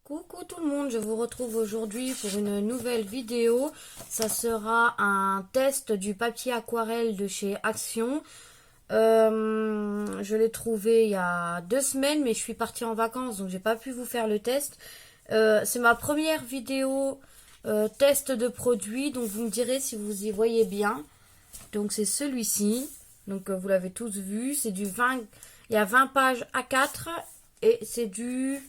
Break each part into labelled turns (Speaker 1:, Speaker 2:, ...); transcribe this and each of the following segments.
Speaker 1: Coucou tout le monde, je vous retrouve aujourd'hui pour une nouvelle vidéo. Ça sera un test du papier aquarelle de chez Action. Je l'ai trouvé il y a 2 semaines, mais je suis partie en vacances, donc j'ai pas pu vous faire le test. C'est ma première vidéo test de produit, donc vous me direz si vous y voyez bien. Donc c'est celui-ci, donc vous l'avez tous vu, c'est du 20, il y a 20 pages A4 et c'est du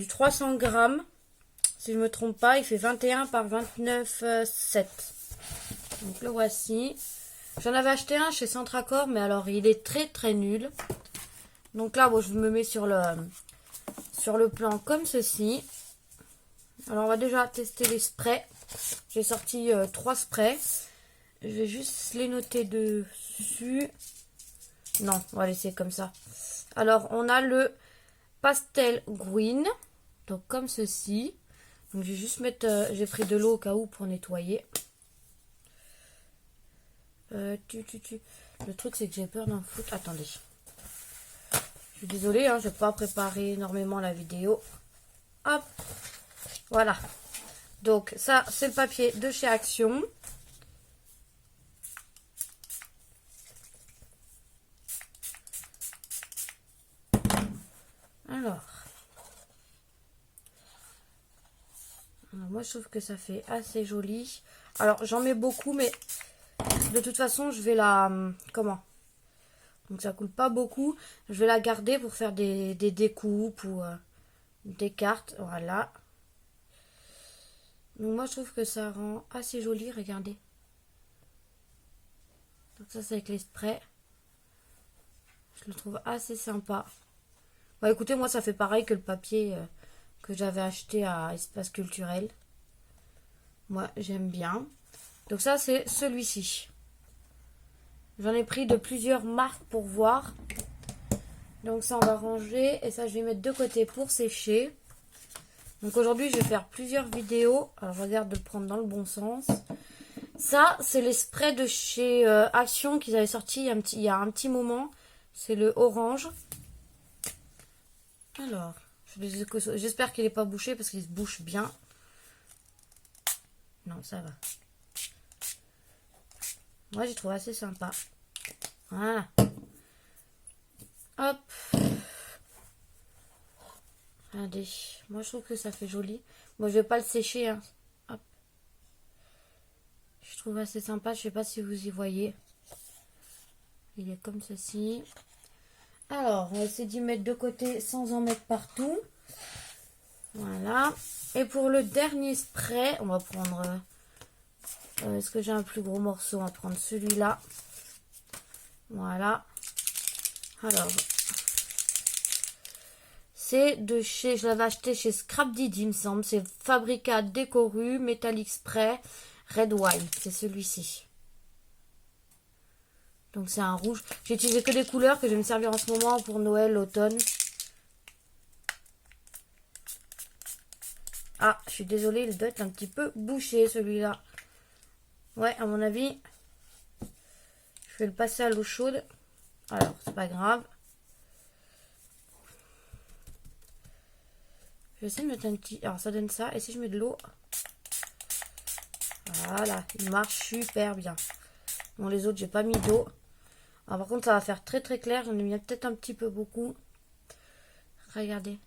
Speaker 1: 300 grammes. Si je me trompe pas, il fait 21 par 29 7. Donc le voici. J'en avais acheté un chez Centracor, mais alors il est très très nul. Donc là, bon, je me mets sur le plan comme ceci. Alors on va déjà tester les sprays. J'ai sorti 3 sprays. Je vais juste les noter dessus. Non, on va laisser comme ça. Alors on a le Pastel Green, donc comme ceci. Donc je vais juste mettre, j'ai pris de l'eau au cas où pour nettoyer. Le truc c'est que j'ai peur d'en foutre. Attendez. Je suis désolée, hein, je n'ai pas préparé énormément la vidéo. Hop, voilà. Donc ça c'est le papier de chez Action. Alors moi je trouve que ça fait assez joli. Alors j'en mets beaucoup, mais de toute façon je vais la... Comment? Donc ça coule pas beaucoup. Je vais la garder pour faire des découpes ou des cartes. Voilà. Donc moi je trouve que ça rend assez joli. Regardez. Donc ça c'est avec les sprays. Je le trouve assez sympa. Bah écoutez, moi ça fait pareil que le papier que j'avais acheté à Espace Culturel. Moi j'aime bien. Donc ça c'est celui-ci. J'en ai pris de plusieurs marques pour voir. Donc ça on va ranger. Et ça je vais mettre de côté pour sécher. Donc aujourd'hui je vais faire plusieurs vidéos. Alors je regarde de le prendre dans le bon sens. Ça c'est les sprays de chez Action qu'ils avaient sorti il y a un petit moment. C'est le orange. Alors j'espère qu'il n'est pas bouché parce qu'il se bouche bien. Non, ça va. Moi j'ai trouvé assez sympa. Voilà. Hop. Regardez. Moi je trouve que ça fait joli. Moi je vais pas le sécher, hein. Hop. Je trouve assez sympa. Je sais pas si vous y voyez. Il est comme ceci. Alors, on va essayer d'y mettre de côté sans en mettre partout. Voilà. Et pour le dernier spray, on va prendre... est-ce que j'ai un plus gros morceau? On va prendre celui-là. Voilà. Alors, c'est de chez... Je l'avais acheté chez Scrap Didi, il me semble. C'est Fabrica Décoru Metallic Spray Red Wine. C'est celui-ci. Donc c'est un rouge. J'ai utilisé que des couleurs que je vais me servir en ce moment pour Noël, automne. Ah, je suis désolée, il doit être un petit peu bouché celui-là. Ouais, à mon avis, je vais le passer à l'eau chaude. Alors, c'est pas grave. Je vais essayer de mettre un petit... Alors, ça donne ça. Et si je mets de l'eau... Voilà, il marche super bien. Bon, les autres, j'ai pas mis d'eau. Alors, par contre, ça va faire très très clair. J'en ai mis peut-être un petit peu beaucoup. Regardez.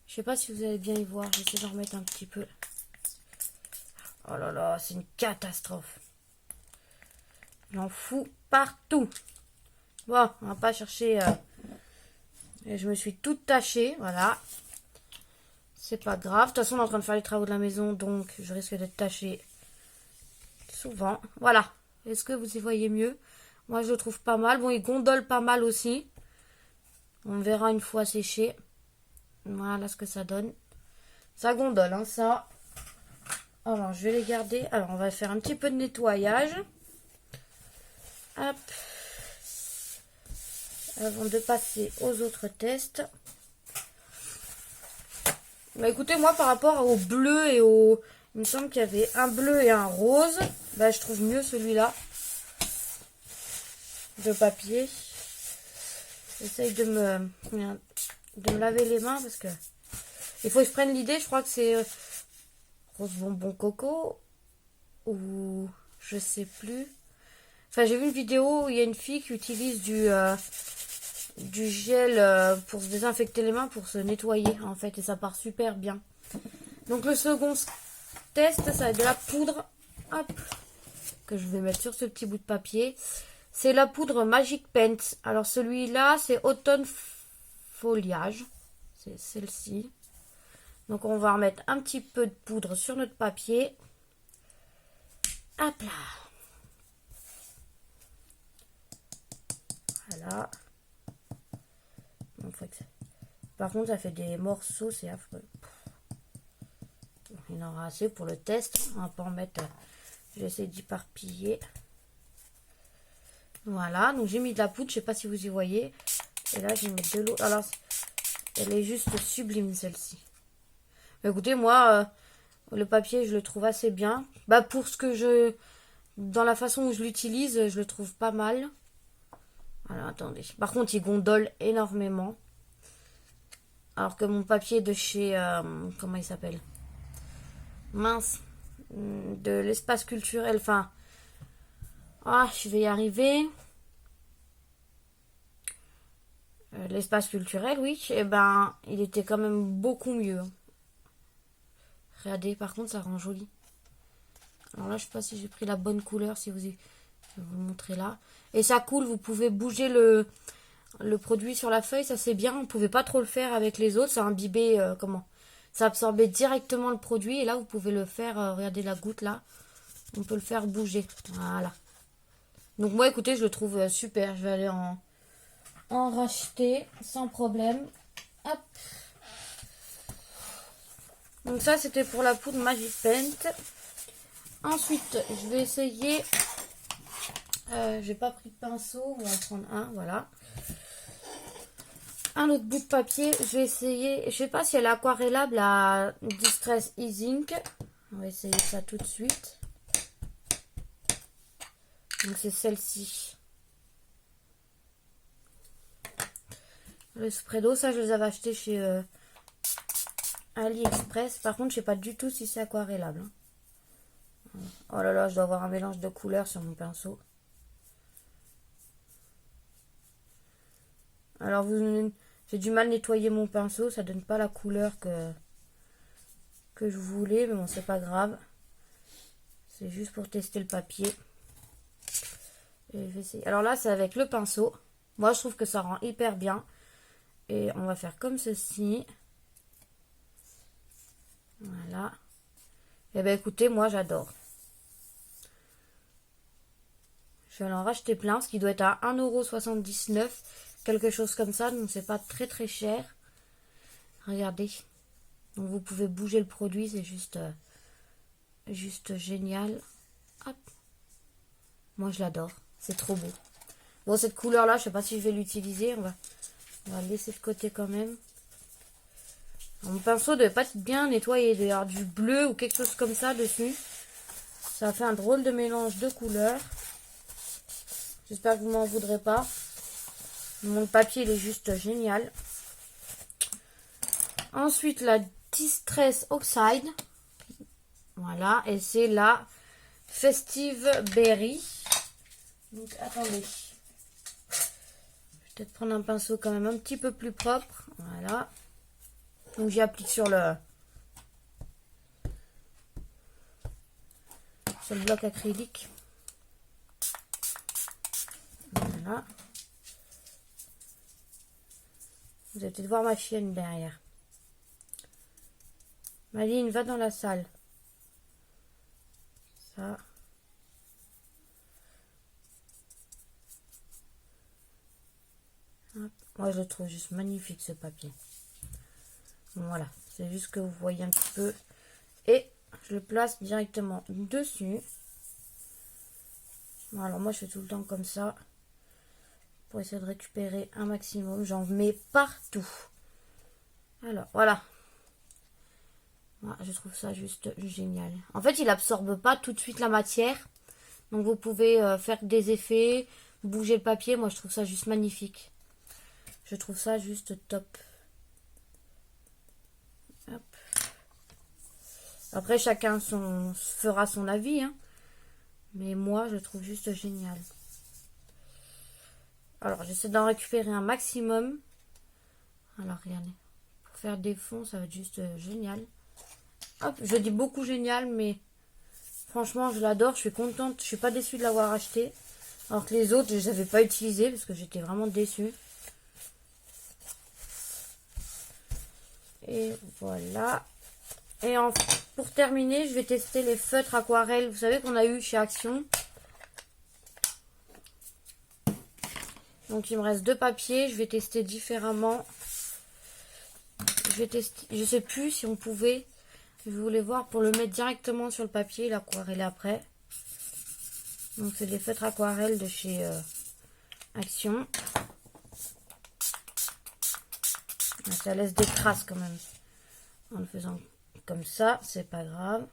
Speaker 1: Je sais pas si vous allez bien y voir. J'essaie d'en remettre un petit peu. Oh là là, c'est une catastrophe. J'en fous partout. Bon, on va pas chercher... Et je me suis toute tachée. Voilà. C'est pas grave. De toute façon, on est en train de faire les travaux de la maison. Donc, je risque d'être tachée souvent. Voilà. Est-ce que vous y voyez mieux? Moi, je le trouve pas mal. Bon, il gondole pas mal aussi. On verra une fois séché. Voilà ce que ça donne. Ça gondole, hein, ça. Alors, je vais les garder. Alors, on va faire un petit peu de nettoyage. Hop. Avant de passer aux autres tests. Bah écoutez, moi, par rapport au bleu et au... Il me semble qu'il y avait un bleu et un rose. Bah, je trouve mieux celui-là. De papier. J'essaye de me laver les mains parce que il faut que je prenne l'idée. Je crois que c'est rose bonbon coco ou je sais plus. Enfin, j'ai vu une vidéo où il y a une fille qui utilise du gel pour se désinfecter les mains, pour se nettoyer en fait, et ça part super bien. Donc le second test, ça va être de la poudre, hop, que je vais mettre sur ce petit bout de papier. C'est la poudre Magic Paint. Alors celui-là, c'est Automne Foliage. C'est celle-ci. Donc on va remettre un petit peu de poudre sur notre papier. Hop là. Voilà. Par contre, ça fait des morceaux, c'est affreux. Il en aura assez pour le test. On va pas en mettre. Je vais essayer d'éparpiller. Voilà, donc j'ai mis de la poudre, je sais pas si vous y voyez. Et là, je vais mettre de l'eau. Alors, elle est juste sublime celle-ci. Écoutez, moi, le papier, je le trouve assez bien. Bah, pour ce que je... Dans la façon où je l'utilise, je le trouve pas mal. Alors, attendez. Par contre, il gondole énormément. Alors que mon papier de chez... comment il s'appelle? Mince. De l'espace culturel. Enfin... Ah, je vais y arriver. L'espace culturel, oui. Et ben, il était quand même beaucoup mieux. Regardez, par contre, ça rend joli. Alors là, je sais pas si j'ai pris la bonne couleur. Si vous... Je vais vous le montrer là. Et ça coule, vous pouvez bouger le produit sur la feuille, ça c'est bien. On ne pouvait pas trop le faire avec les autres. Ça imbibait, comment? Ça absorbait directement le produit. Et là, vous pouvez le faire, regardez la goutte là. On peut le faire bouger. Voilà. Donc moi, écoutez, je le trouve super. Je vais aller en racheter sans problème. Hop. Donc ça, c'était pour la poudre Magic Paint. Ensuite, je vais essayer... j'ai pas pris de pinceau. On va en prendre un, voilà. Un autre bout de papier. Je vais essayer... Je sais pas si elle est aquarellable, la Distress Ink. On va essayer ça tout de suite. Donc c'est celle-ci. Le spray d'eau, ça je les avais achetés chez AliExpress. Par contre, je sais pas du tout si c'est aquarellable. Oh là là, je dois avoir un mélange de couleurs sur mon pinceau. Alors, j'ai du mal à nettoyer mon pinceau. Ça donne pas la couleur que je voulais. Mais bon, c'est pas grave. C'est juste pour tester le papier. Et je vais essayer. Alors là, c'est avec le pinceau. Moi, je trouve que ça rend hyper bien. Et on va faire comme ceci. Voilà. Et bien, écoutez, moi, j'adore. Je vais en racheter plein, ce qui doit être à 1,79 €. Quelque chose comme ça, donc c'est pas très très cher. Regardez. Donc vous pouvez bouger le produit, c'est juste génial. Hop. Moi, je l'adore. C'est trop beau. Bon, cette couleur-là, je sais pas si je vais l'utiliser. On va le laisser de côté quand même. Mon pinceau devait pas être bien nettoyé. Il doit y avoir du bleu ou quelque chose comme ça dessus. Ça fait un drôle de mélange de couleurs. J'espère que vous m'en voudrez pas. Mon papier, il est juste génial. Ensuite, la Distress Oxide. Voilà. Et c'est la Festive Berry. Donc, attendez. Je vais peut-être prendre un pinceau quand même un petit peu plus propre. Voilà. Donc, j'y applique sur le bloc acrylique. Voilà. Vous allez peut-être voir ma chienne derrière. Maline, va dans la salle. Ça. Hop. Moi, je le trouve juste magnifique, ce papier. Bon, voilà. C'est juste que vous voyez un petit peu. Et je le place directement dessus. Bon, alors, moi, je fais tout le temps comme ça. Pour essayer de récupérer un maximum. J'en mets partout. Alors, voilà. Moi, je trouve ça juste génial. En fait, il absorbe pas tout de suite la matière. Donc, vous pouvez faire des effets, bouger le papier. Moi, je trouve ça juste magnifique. Je trouve ça juste top. Hop. Après, chacun fera son avis, hein. Mais moi, je trouve juste génial. Alors, j'essaie d'en récupérer un maximum. Alors, regardez. Pour faire des fonds, ça va être juste génial. Hop, je dis beaucoup génial, mais franchement, je l'adore. Je suis contente. Je suis pas déçue de l'avoir acheté. Alors que les autres, je les avais pas utilisés parce que j'étais vraiment déçue. Et voilà. Et pour terminer, je vais tester les feutres aquarelles. Vous savez qu'on a eu chez Action. Donc il me reste 2 papiers. Je vais tester différemment. Je vais tester. Je sais plus si on pouvait. Je voulais voir pour le mettre directement sur le papier, l'aquarelle après. Donc c'est des feutres aquarelles de chez Action. Ça laisse des traces quand même. En le faisant comme ça, c'est pas grave.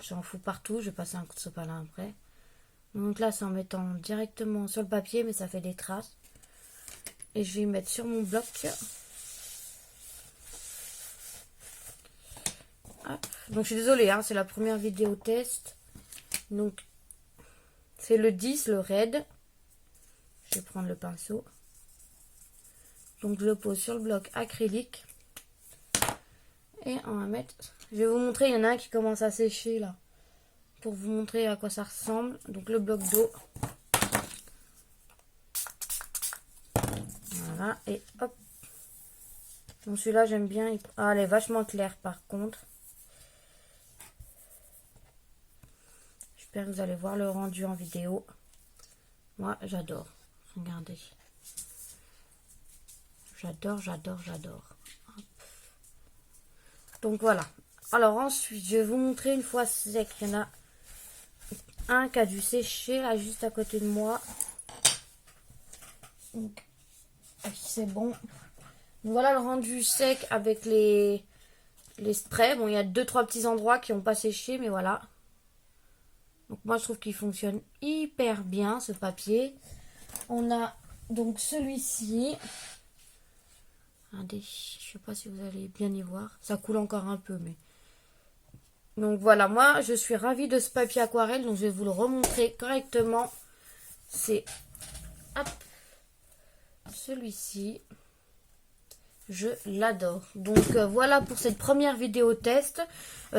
Speaker 1: J'en fous partout. Je vais passer un coup de sopalin après. Donc là, c'est en mettant directement sur le papier, mais ça fait des traces. Et je vais y mettre sur mon bloc. Hop. Donc je suis désolée, hein, c'est la première vidéo test. Donc c'est le 10, le raid. Je vais prendre le pinceau. Donc je le pose sur le bloc acrylique. Et on va mettre... Je vais vous montrer, il y en a un qui commence à sécher là. Pour vous montrer à quoi ça ressemble. Donc le bloc d'eau. Voilà, et hop. Donc celui-là j'aime bien. Ah, elle est vachement claire par contre. J'espère que vous allez voir le rendu en vidéo. Moi j'adore. Regardez. J'adore, j'adore, j'adore. Donc voilà. Alors ensuite, je vais vous montrer une fois sec. Il y en a un qui a dû sécher là juste à côté de moi. Donc c'est bon. Donc, voilà le rendu sec avec les sprays. Bon, il y a 2-3 petits endroits qui n'ont pas séché, mais voilà. Donc moi je trouve qu'il fonctionne hyper bien ce papier. On a donc celui-ci. Regardez, je sais pas si vous allez bien y voir. Ça coule encore un peu, mais... Donc voilà, moi je suis ravie de ce papier aquarelle. Donc je vais vous le remontrer correctement. C'est... Hop. Celui-ci. Je l'adore. Donc voilà pour cette première vidéo test.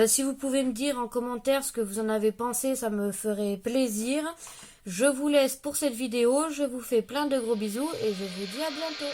Speaker 1: Si vous pouvez me dire en commentaire ce que vous en avez pensé, ça me ferait plaisir. Je vous laisse pour cette vidéo. Je vous fais plein de gros bisous et je vous dis à bientôt.